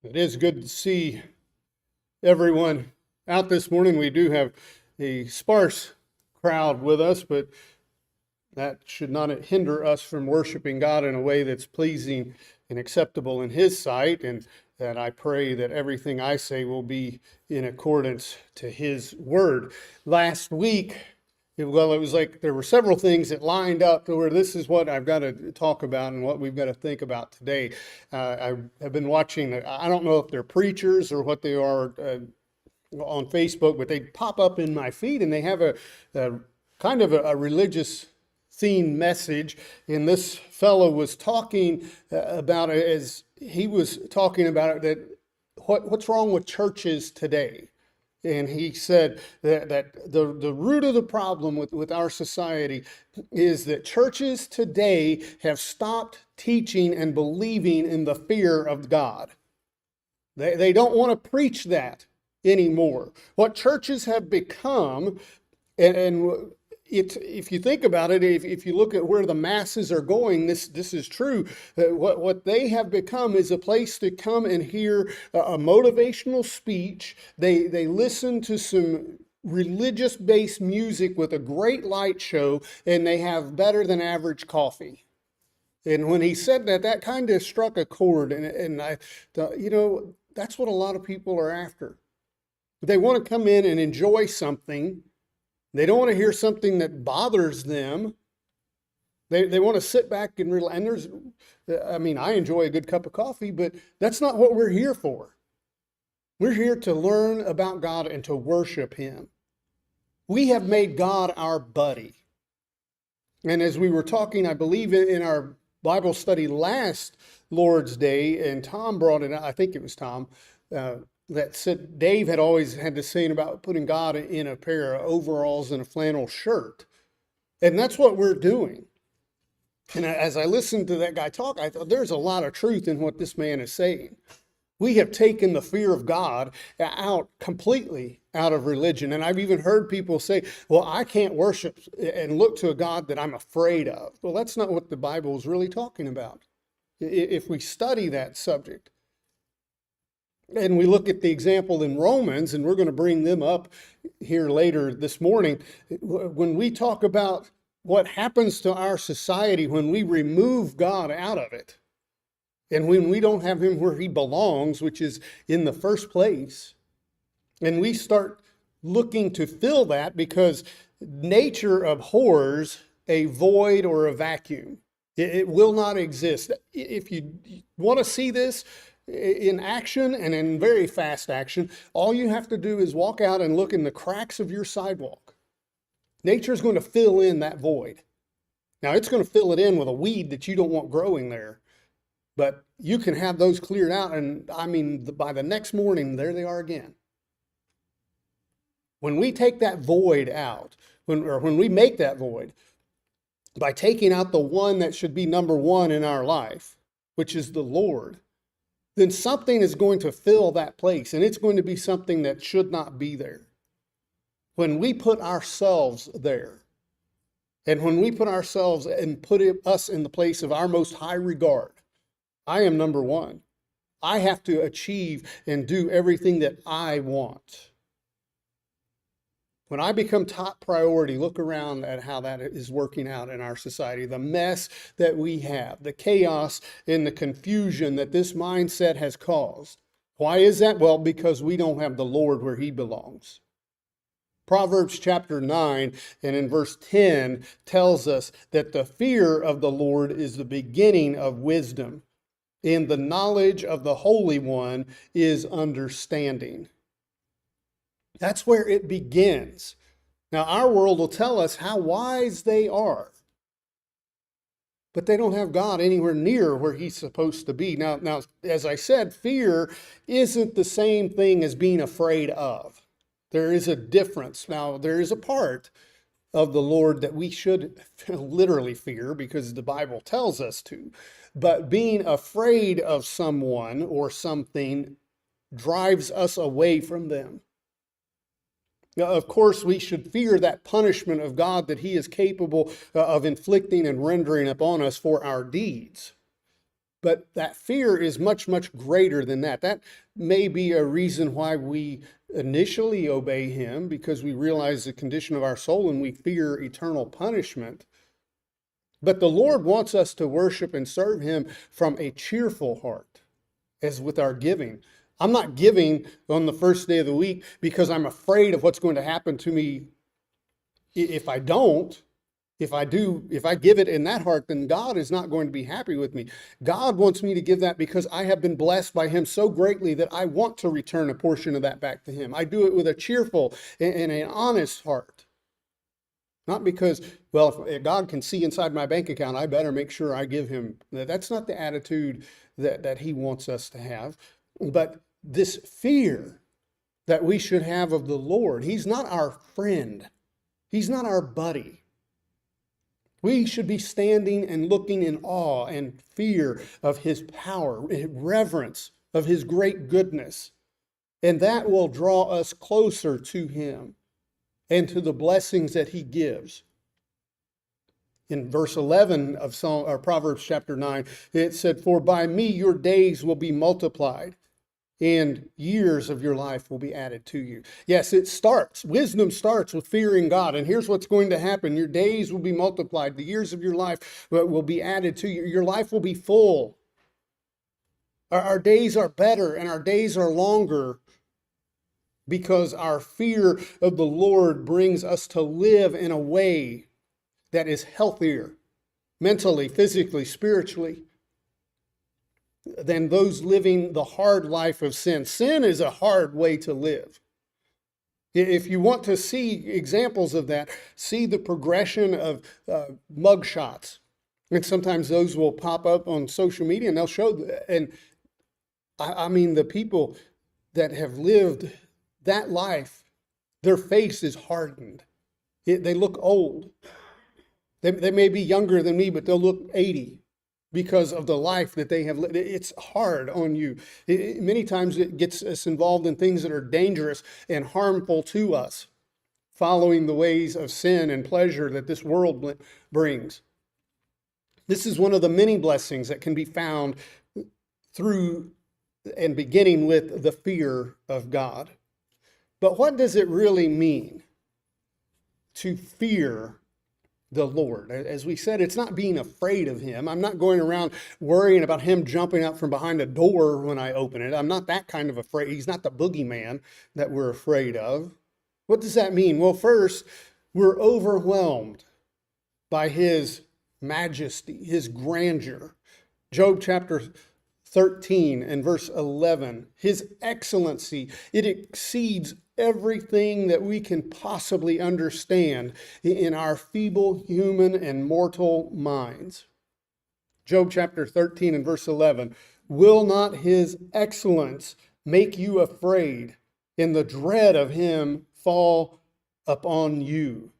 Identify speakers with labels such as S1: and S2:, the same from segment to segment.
S1: It is good to see everyone out this morning. We do have a sparse crowd with us, but that should not hinder us from worshiping God in a way that's pleasing and acceptable in His sight. And that I pray that everything I say will be in accordance to His word. Last week, it was like there were several things that lined up to where this is what I've got to talk about and what we've got to think about today. I have been watching, I don't know if they're preachers or what they are on Facebook, but they pop up in my feed and they have a kind of a religious themed message. And this fellow was talking about it as he was talking about it, that what's wrong with churches today. And he said that the root of the problem with our society is that churches today have stopped teaching and believing in the fear of God. They don't want to preach that anymore. What churches have become, and if you think about it, if you look at where the masses are going, this is true. What they have become is a place to come and hear a motivational speech. They listen to some religious-based music with a great light show, and they have better than average coffee. And when he said that, that kind of struck a chord, and I thought, that's what a lot of people are after. They want to come in and enjoy something. They don't want to hear something that bothers them. They want to sit back and relax. And I enjoy a good cup of coffee, but that's not what we're here for. We're here to learn about God and to worship Him. We have made God our buddy. And as we were talking, I believe in our Bible study last Lord's Day, and Tom brought it, I think it was Tom, that said Dave had always had this saying about putting God in a pair of overalls and a flannel shirt. And that's what we're doing. And as I listened to that guy talk, I thought there's a lot of truth in what this man is saying. We have taken the fear of God completely out of religion. And I've even heard people say, well, I can't worship and look to a God that I'm afraid of. Well, that's not what the Bible is really talking about. If we study that subject, and we look at the example in Romans, and we're going to bring them up here later this morning. When we talk about what happens to our society when we remove God out of it, and when we don't have Him where He belongs, which is in the first place, and we start looking to fill that because nature abhors a void or a vacuum. It will not exist. If you want to see this in action and in very fast action, all you have to do is walk out and look in the cracks of your sidewalk. Nature is going to fill in that void. Now, it's going to fill it in with a weed that you don't want growing there, but you can have those cleared out, and by the next morning, there they are again. When we take that void out, when we make that void, by taking out the one that should be number one in our life, which is the Lord, then something is going to fill that place, and it's going to be something that should not be there. When we put ourselves there, and when we put ourselves and put us in the place of our most high regard, I am number one. I have to achieve and do everything that I want. When I become top priority, look around at how that is working out in our society, the mess that we have, the chaos and the confusion that this mindset has caused. Why is that? Well, because we don't have the Lord where He belongs. Proverbs chapter 9 and in verse 10 tells us that the fear of the Lord is the beginning of wisdom, and the knowledge of the Holy One is understanding. That's where it begins. Now, our world will tell us how wise they are, but they don't have God anywhere near where He's supposed to be. Now, as I said, fear isn't the same thing as being afraid of. There is a difference. Now, there is a part of the Lord that we should literally fear because the Bible tells us to. But being afraid of someone or something drives us away from them. Now, of course, we should fear that punishment of God that He is capable of inflicting and rendering upon us for our deeds. But that fear is much, much greater than that. That may be a reason why we initially obey him, because we realize the condition of our soul and we fear eternal punishment. But the Lord wants us to worship and serve him from a cheerful heart, as with our giving. I'm not giving on the first day of the week because I'm afraid of what's going to happen to me if I don't. If I give it in that heart, then God is not going to be happy with me. God wants me to give that because I have been blessed by him so greatly that I want to return a portion of that back to him. I do it with a cheerful and an honest heart. Not because, well, if God can see inside my bank account, I better make sure I give him. That's not the attitude that he wants us to have. But this fear that we should have of the Lord, he's not our friend. He's not our buddy. We should be standing and looking in awe and fear of his power, reverence of his great goodness. And that will draw us closer to him and to the blessings that he gives. In verse 11 of Proverbs chapter 9, it said, "For by me your days will be multiplied, and years of your life will be added to you." Yes, wisdom starts with fearing God. And here's what's going to happen. Your days will be multiplied. The years of your life will be added to you. Your life will be full. Our days are better and our days are longer because our fear of the Lord brings us to live in a way that is healthier, mentally, physically, spiritually, than those living the hard life of sin. Sin is a hard way to live. If you want to see examples of that, see the progression of mug shots. And sometimes those will pop up on social media and they'll show, and I mean, the people that have lived that life, their face is hardened. They look old. They may be younger than me, but they'll look 80. Because of the life that they have lived. It's hard on you. Many times it gets us involved in things that are dangerous and harmful to us, following the ways of sin and pleasure that this world brings. This is one of the many blessings that can be found through and beginning with the fear of God. But what does it really mean to fear the Lord? As we said, it's not being afraid of him. I'm not going around worrying about him jumping out from behind a door when I open it. I'm not that kind of afraid. He's not the boogeyman that we're afraid of. What does that mean? Well, first, we're overwhelmed by his majesty, his grandeur. Job chapter 13 and verse 11, his excellency, it exceeds everything that we can possibly understand in our feeble human and mortal minds. Job chapter 13 and verse 11, will not his excellence make you afraid, and the dread of him fall upon you?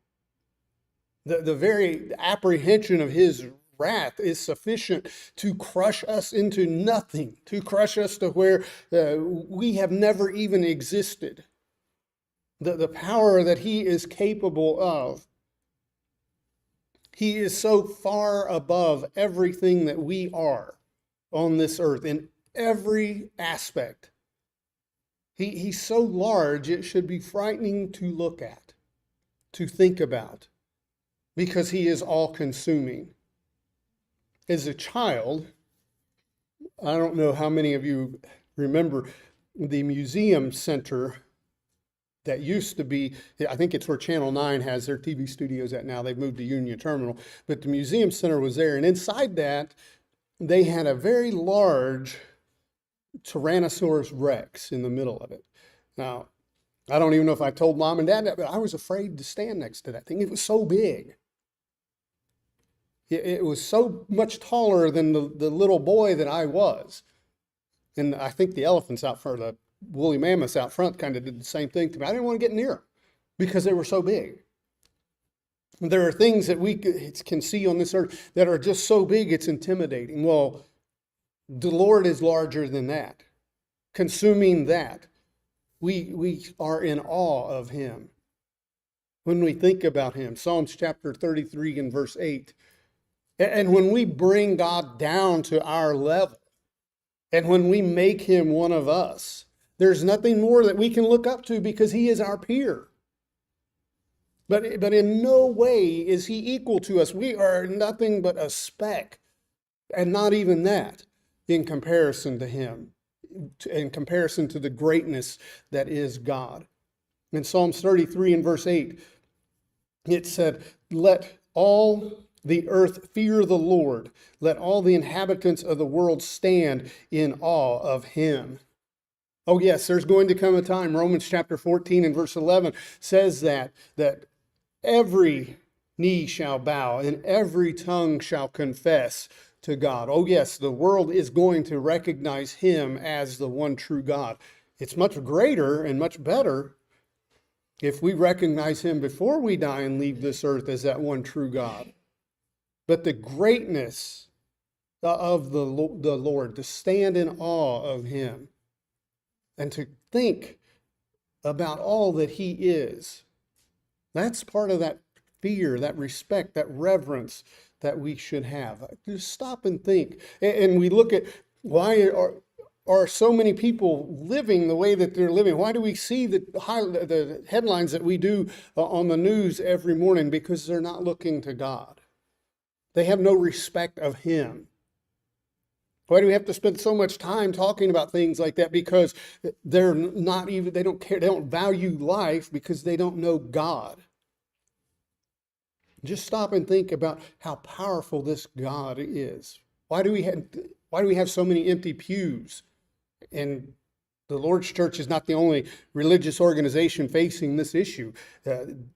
S1: The very apprehension of his wrath is sufficient to crush us into nothing, to crush us to where we have never even existed. The power that he is capable of. He is so far above everything that we are on this earth in every aspect. He's so large, it should be frightening to look at, to think about, because he is all-consuming. As a child, I don't know how many of you remember the museum center that used to be, I think it's where Channel 9 has their TV studios at now. They've moved to Union Terminal. But the museum center was there. And inside that, they had a very large Tyrannosaurus Rex in the middle of it. Now, I don't even know if I told Mom and Dad that, but I was afraid to stand next to that thing. It was so big. It was so much taller than the little boy that I was. And I think the elephants out front, the woolly mammoths out front kind of did the same thing to me. I didn't want to get near them because they were so big. There are things that we can see on this earth that are just so big it's intimidating. Well, the Lord is larger than that. Consuming that, we are in awe of him when we think about him. Psalms chapter 33 and verse 8. And when we bring God down to our level, and when we make him one of us, there's nothing more that we can look up to because he is our peer. But in no way is he equal to us. We are nothing but a speck, and not even that in comparison to him, in comparison to the greatness that is God. In Psalms 33 and verse 8, it said, "Let all the earth fear the Lord. Let all the inhabitants of the world stand in awe of him." Oh yes, there's going to come a time, Romans chapter 14 and verse 11 says that every knee shall bow and every tongue shall confess to God. Oh yes, the world is going to recognize him as the one true God. It's much greater and much better if we recognize him before we die and leave this earth as that one true God. But the greatness of the Lord, to stand in awe of him and to think about all that he is, that's part of that fear, that respect, that reverence that we should have. Just stop and think. And we look at why are so many people living the way that they're living? Why do we see the headlines that we do on the news every morning? Because they're not looking to God. They have no respect of him. Why do we have to spend so much time talking about things like that? Because they don't care, they don't value life because they don't know God. Just stop and think about how powerful this God is. Why do we have so many empty pews? And the Lord's Church is not the only religious organization facing this issue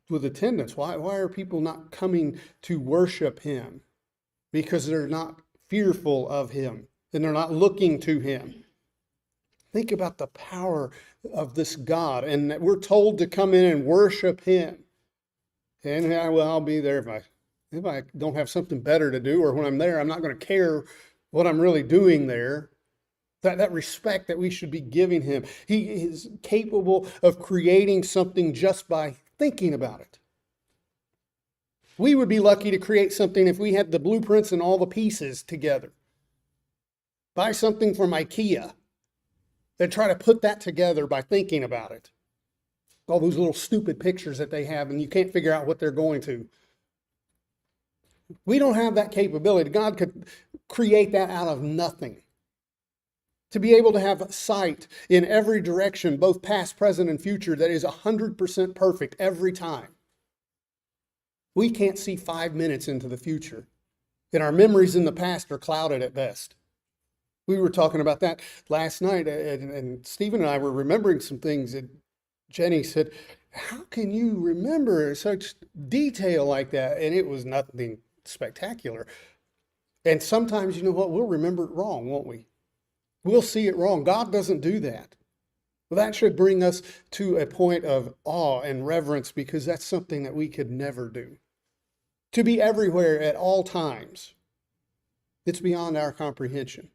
S1: with attendance. Why are people not coming to worship him? Because they're not fearful of him and they're not looking to him. Think about the power of this God, and that we're told to come in and worship him. And I'll be there if I don't have something better to do, or when I'm there, I'm not going to care what I'm really doing there. That respect that we should be giving him. He is capable of creating something just by thinking about it. We would be lucky to create something if we had the blueprints and all the pieces together. Buy something from IKEA and try to put that together by thinking about it. All those little stupid pictures that they have, and you can't figure out what they're going to. We don't have that capability. God could create that out of nothing. To be able to have sight in every direction, both past, present, and future, that is 100% perfect every time. We can't see 5 minutes into the future, and our memories in the past are clouded at best. We were talking about that last night, and Stephen and I were remembering some things, and Jenny said, "How can you remember such detail like that?" And it was nothing spectacular. And sometimes, you know what, we'll remember it wrong, won't we? We'll see it wrong. God doesn't do that. Well, that should bring us to a point of awe and reverence, because that's something that we could never do. To be everywhere at all times, it's beyond our comprehension.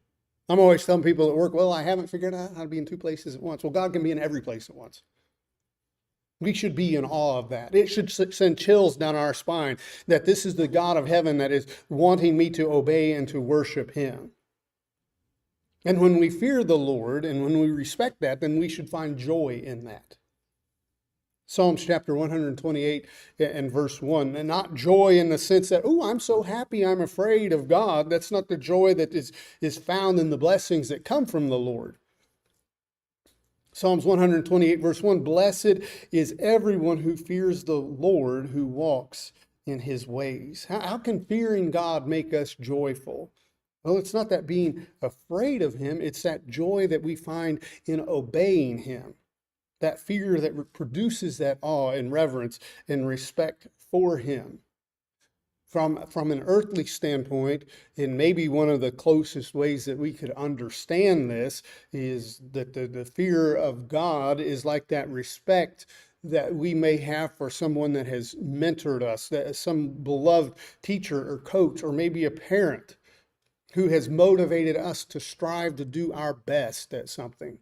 S1: I'm always telling people at work, well, I haven't figured out how to be in 2 places at once. Well, God can be in every place at once. We should be in awe of that. It should send chills down our spine that this is the God of heaven that is wanting me to obey and to worship him. And when we fear the Lord and when we respect that, then we should find joy in that. Psalms chapter 128 and verse 1, and not joy in the sense that, oh, I'm so happy I'm afraid of God. That's not the joy that is found in the blessings that come from the Lord. Psalms 128 verse 1, blessed is everyone who fears the Lord, who walks in his ways. How can fearing God make us joyful? Well, it's not that being afraid of him, it's that joy that we find in obeying him. That fear that produces that awe and reverence and respect for him. From an earthly standpoint, and maybe one of the closest ways that we could understand this is that the fear of God is like that respect that we may have for someone that has mentored us, that some beloved teacher or coach, or maybe a parent who has motivated us to strive to do our best at something.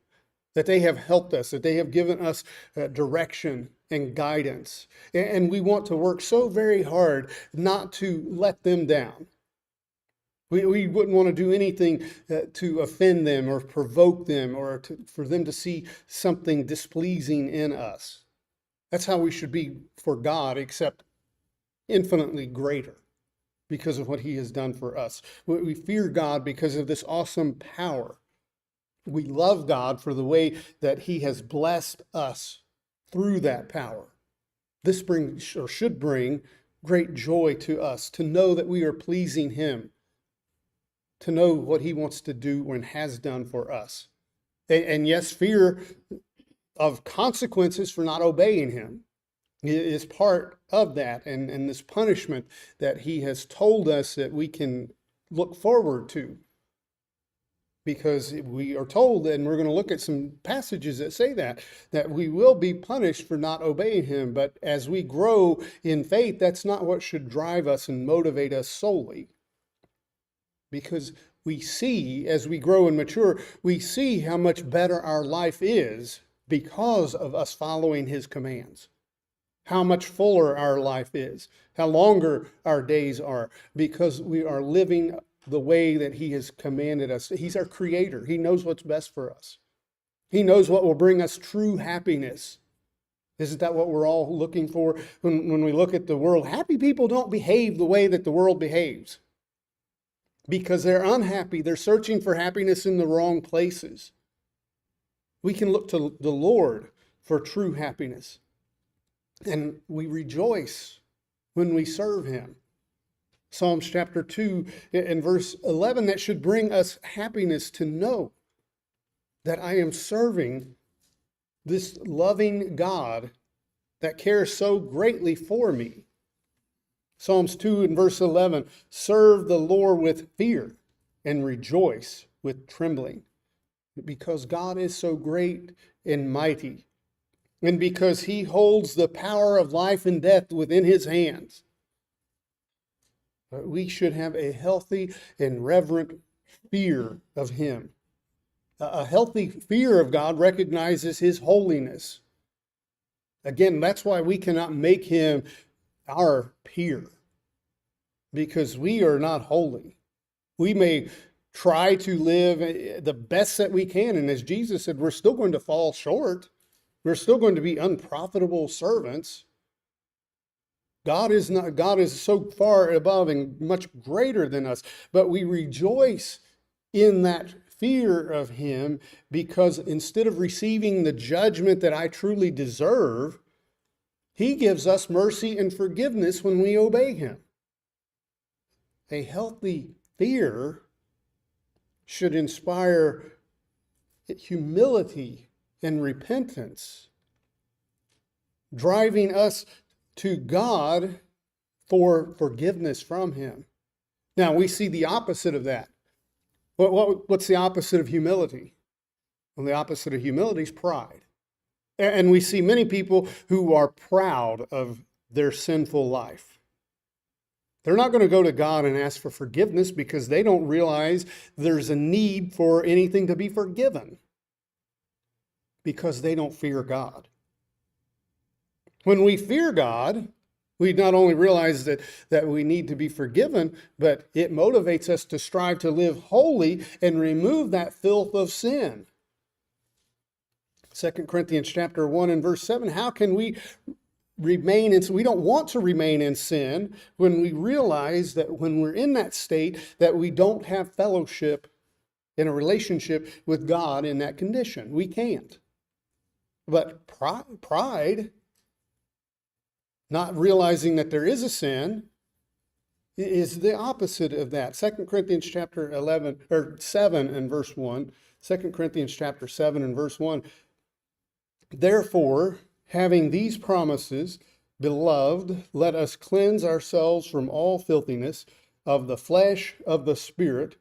S1: That they have helped us, that they have given us direction and guidance. And we want to work so very hard not to let them down. We wouldn't want to do anything to offend them or provoke them or for them to see something displeasing in us. That's how we should be for God, except infinitely greater because of what he has done for us. We fear God because of this awesome power. We love God for the way that he has blessed us through that power. This brings, or should bring, great joy to us to know that we are pleasing him, to know what he wants to do and has done for us. And yes, fear of consequences for not obeying him is part of that, and this punishment that he has told us that we can look forward to. Because we are told, and we're going to look at some passages that say that we will be punished for not obeying him. But as we grow in faith, that's not what should drive us and motivate us solely. Because we see, as we grow and mature, we see how much better our life is because of us following his commands. How much fuller our life is, how longer our days are, because we are living the way that he has commanded us. He's our creator. He knows what's best for us. He knows what will bring us true happiness. Isn't that what we're all looking for when we look at the world? Happy people don't behave the way that the world behaves because they're unhappy. They're searching for happiness in the wrong places. We can look to the Lord for true happiness. And we rejoice when we serve him. Psalms chapter 2 and verse 11, that should bring us happiness to know that I am serving this loving God that cares so greatly for me. Psalms 2 and verse 11, serve the Lord with fear and rejoice with trembling, because God is so great and mighty, and because he holds the power of life and death within his hands. We should have a healthy and reverent fear of him. A healthy fear of God recognizes his holiness. Again, that's why we cannot make him our peer, because we are not holy. We may try to live the best that we can, and as Jesus said, we're still going to fall short. We're still going to be unprofitable servants. God is so far above and much greater than us, but we rejoice in that fear of him, because instead of receiving the judgment that I truly deserve, he gives us mercy and forgiveness when we obey him. A healthy fear should inspire humility and repentance, driving us to God for forgiveness from him. Now, we see the opposite of that. What's the opposite of humility? Well, the opposite of humility is pride. And we see many people who are proud of their sinful life. They're not going to go to God and ask for forgiveness because they don't realize there's a need for anything to be forgiven, because they don't fear God. When we fear God, we not only realize that we need to be forgiven, but it motivates us to strive to live holy and remove that filth of sin. 2 Corinthians chapter 1 and verse 7, how can we remain in sin? We don't want to remain in sin when we realize that when we're in that state that we don't have fellowship in a relationship with God in that condition. We can't. But pride, not realizing that there is a sin, is the opposite of that. 2 Corinthians chapter 7 and verse 1. 2 Corinthians chapter 7 and verse 1. Therefore, having these promises, beloved, let us cleanse ourselves from all filthiness of the flesh, of the spirit,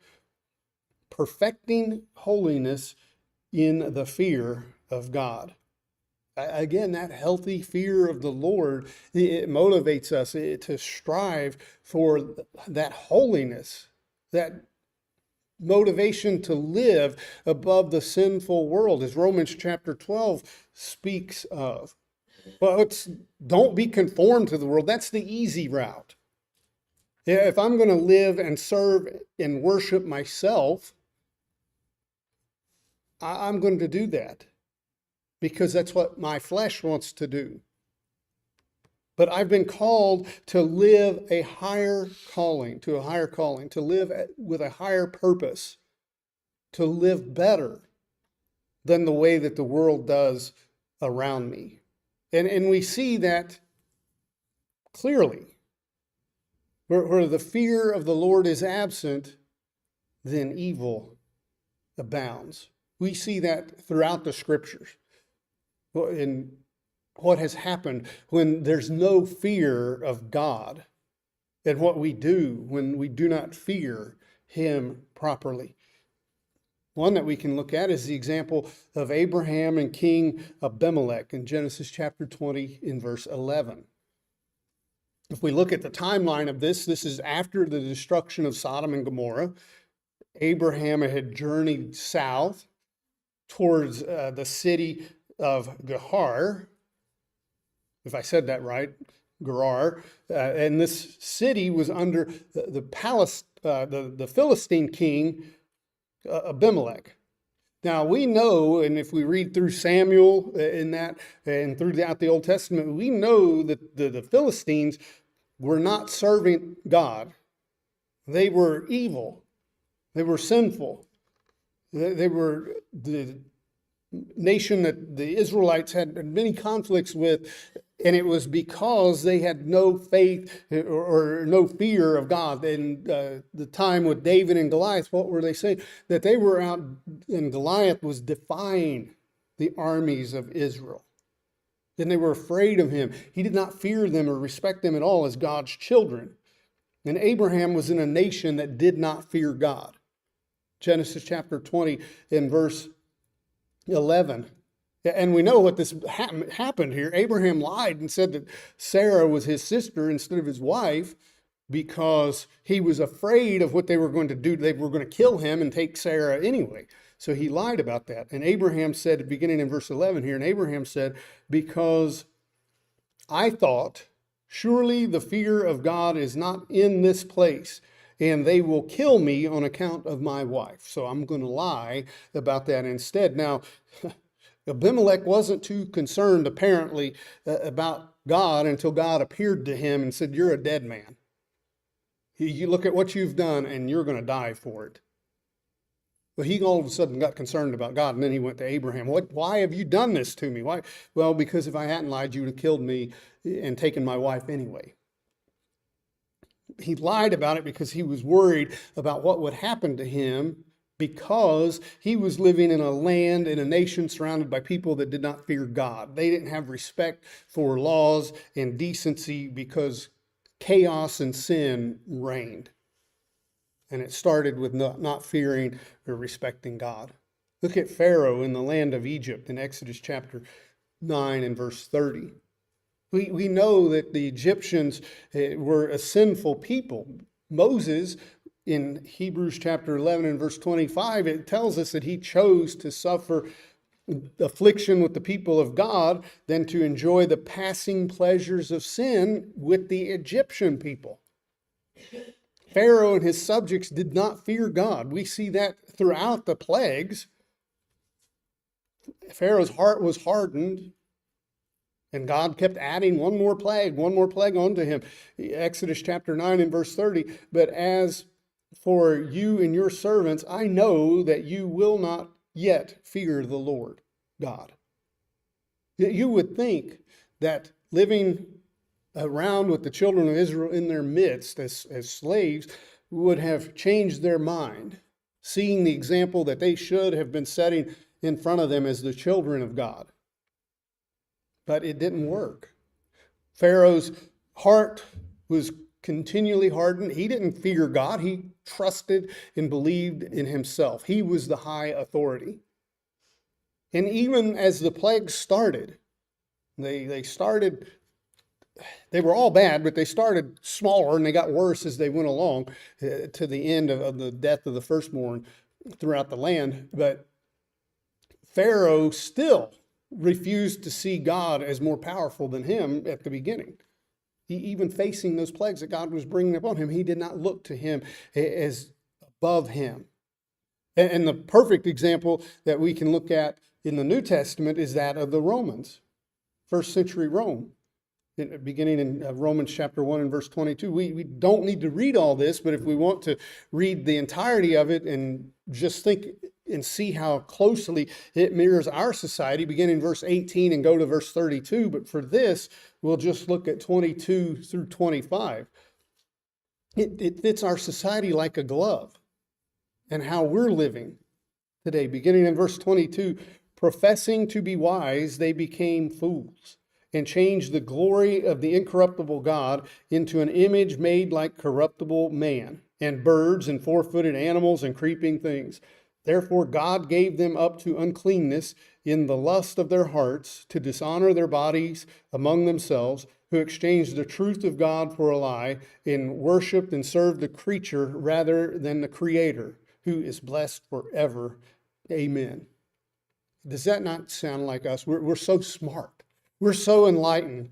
S1: perfecting holiness in the fear of God. Again, that healthy fear of the Lord, it motivates us to strive for that holiness, that motivation to live above the sinful world, as Romans chapter 12 speaks of. Well, don't be conformed to the world. That's the easy route. If I'm going to live and serve and worship myself, I'm going to do that because that's what my flesh wants to do. But I've been called to live a higher calling, to live with a higher purpose, to live better than the way that the world does around me. And we see that clearly. Where the fear of the Lord is absent, then evil abounds. We see that throughout the scriptures. In what has happened when there's no fear of God, and what we do when we do not fear Him properly. One that we can look at is the example of Abraham and King Abimelech in Genesis chapter 20 in verse 11. If we look at the timeline of this is after the destruction of Sodom and Gomorrah. Abraham had journeyed south towards the city of Gerar, if I said that right, Gerar, and this city was under the Philistine king Abimelech. Now we know, and if we read through Samuel in that and throughout the Old Testament, we know that the Philistines were not serving God. They were evil. They were sinful. They were the nation that the Israelites had many conflicts with, and it was because they had no faith or no fear of God. And the time with David and Goliath, what were they saying? That they were out, and Goliath was defying the armies of Israel. And they were afraid of him. He did not fear them or respect them at all as God's children. And Abraham was in a nation that did not fear God. Genesis chapter 20 in verse 11. And we know what this happened here. Abraham lied and said that Sarah was his sister instead of his wife because he was afraid of what they were going to do. They were going to kill him and take Sarah anyway. So he lied about that. And Abraham said, beginning in verse 11 here, and Abraham said, because I thought, surely the fear of God is not in this place, and they will kill me on account of my wife. So I'm going to lie about that instead. Now, Abimelech wasn't too concerned, apparently, about God until God appeared to him and said, you're a dead man. You look at what you've done, and you're going to die for it. But he all of a sudden got concerned about God, and then he went to Abraham. Why have you done this to me? Why? Well, because if I hadn't lied, you would have killed me and taken my wife anyway. He lied about it because he was worried about what would happen to him because he was living in a land, in a nation surrounded by people that did not fear God. They didn't have respect for laws and decency because chaos and sin reigned. And it started with not fearing or respecting God. Look at Pharaoh in the land of Egypt in Exodus chapter 9 and verse 30. We know that the Egyptians were a sinful people. Moses, in Hebrews chapter 11 and verse 25, it tells us that he chose to suffer affliction with the people of God than to enjoy the passing pleasures of sin with the Egyptian people. Pharaoh and his subjects did not fear God. We see that throughout the plagues. Pharaoh's heart was hardened, and God kept adding one more plague onto him. Exodus chapter 9 and verse 30, but as for you and your servants, I know that you will not yet fear the Lord God. You would think that living around with the children of Israel in their midst as slaves would have changed their mind, seeing the example that they should have been setting in front of them as the children of God. But it didn't work. Pharaoh's heart was continually hardened. He didn't fear God. He trusted and believed in himself. He was the high authority. And even as the plagues started, they were all bad, but they started smaller and they got worse as they went along to the end of the death of the firstborn throughout the land. But Pharaoh still refused to see God as more powerful than him at the beginning. Even facing those plagues that God was bringing upon him, he did not look to him as above him. And the perfect example that we can look at in the New Testament is that of the Romans, first century Rome. Beginning in Romans chapter 1 and verse 22. We don't need to read all this, but if we want to read the entirety of it and just think and see how closely it mirrors our society, begin in verse 18 and go to verse 32. But for this, we'll just look at 22 through 25. It fits our society like a glove and how we're living today. Beginning in verse 22, professing to be wise, they became fools and changed the glory of the incorruptible God into an image made like corruptible man, and birds and four-footed animals and creeping things. Therefore God gave them up to uncleanness in the lust of their hearts, to dishonor their bodies among themselves, who exchanged the truth of God for a lie, and worshipped and served the creature rather than the Creator, who is blessed forever. Amen. Does that not sound like us? We're so smart. We're so enlightened.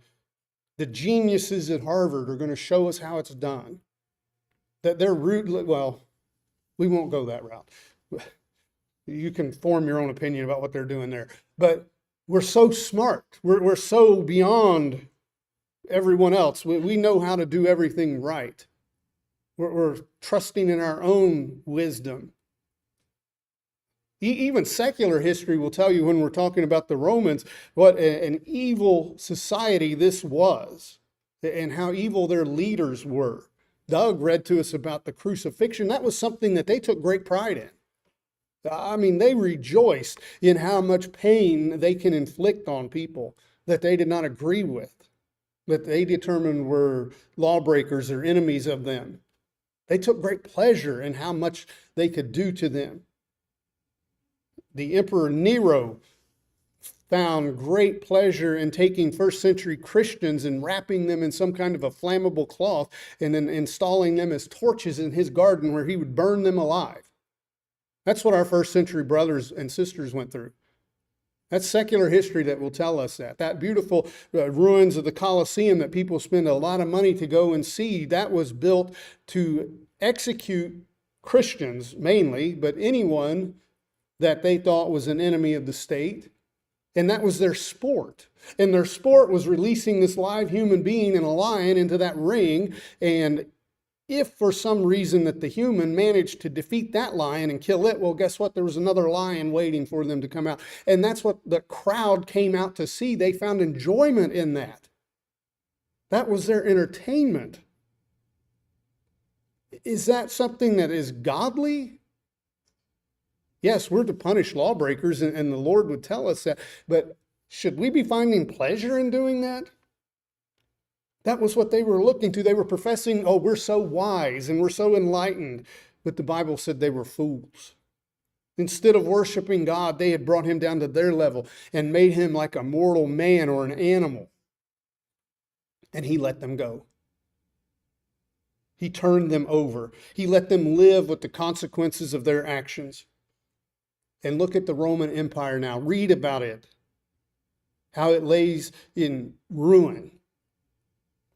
S1: The geniuses at Harvard are going to show us how it's done. That they're well, we won't go that route. You can form your own opinion about what they're doing there. But we're so smart. We're so beyond everyone else. We know how to do everything right. We're trusting in our own wisdom. Even secular history will tell you, when we're talking about the Romans, what an evil society this was and how evil their leaders were. Doug read to us about the crucifixion. That was something that they took great pride in. I mean, they rejoiced in how much pain they can inflict on people that they did not agree with, that they determined were lawbreakers or enemies of them. They took great pleasure in how much they could do to them. The Emperor Nero found great pleasure in taking first century Christians and wrapping them in some kind of a flammable cloth and then installing them as torches in his garden where he would burn them alive. That's what our first century brothers and sisters went through. That's secular history that will tell us that. That beautiful ruins of the Colosseum that people spend a lot of money to go and see, that was built to execute Christians mainly, but anyone that they thought was an enemy of the state. And that was their sport. And their sport was releasing this live human being and a lion into that ring. And if for some reason that the human managed to defeat that lion and kill it, well, guess what? There was another lion waiting for them to come out. And that's what the crowd came out to see. They found enjoyment in that. That was their entertainment. Is that something that is godly? Yes, we're to punish lawbreakers, and the Lord would tell us that. But should we be finding pleasure in doing that? That was what they were looking to. They were professing, oh, we're so wise and we're so enlightened. But the Bible said they were fools. Instead of worshiping God, they had brought him down to their level and made him like a mortal man or an animal. And he let them go. He turned them over. He let them live with the consequences of their actions. And look at the Roman Empire now. Read about it. How it lays in ruin.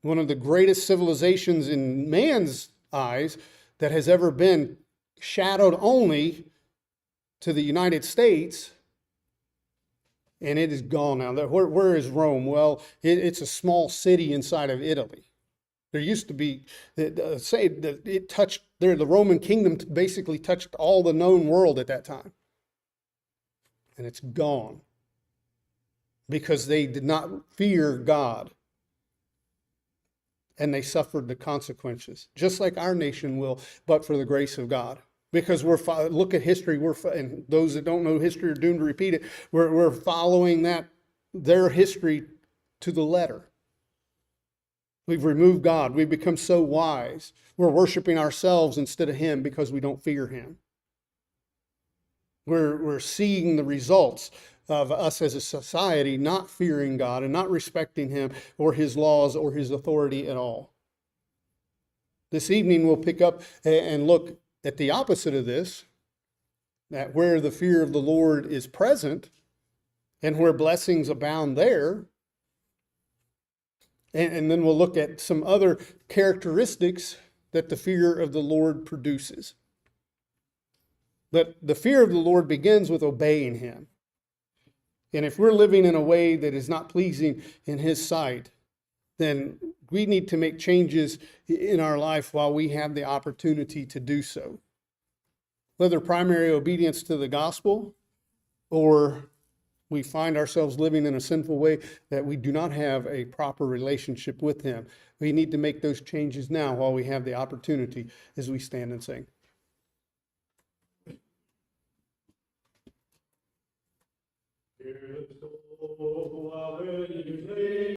S1: One of the greatest civilizations in man's eyes that has ever been, shadowed only to the United States. And it is gone now. Where is Rome? Well, it's a small city inside of Italy. There used to be, say that it touched, the Roman kingdom basically touched all the known world at that time. And it's gone because they did not fear God. And they suffered the consequences, just like our nation will, but for the grace of God. Because look at history, and those that don't know history are doomed to repeat it. We're following their history to the letter. We've removed God. We've become so wise. We're worshiping ourselves instead of him because we don't fear him. We're seeing the results of us as a society not fearing God and not respecting him or his laws or his authority at all. This evening we'll pick up and look at the opposite of this, that where the fear of the Lord is present and where blessings abound there, And then we'll look at some other characteristics that the fear of the Lord produces. But the fear of the Lord begins with obeying him. And if we're living in a way that is not pleasing in his sight, then we need to make changes in our life while we have the opportunity to do so. Whether primary obedience to the gospel, or we find ourselves living in a sinful way that we do not have a proper relationship with him. We need to make those changes now while we have the opportunity as we stand and sing.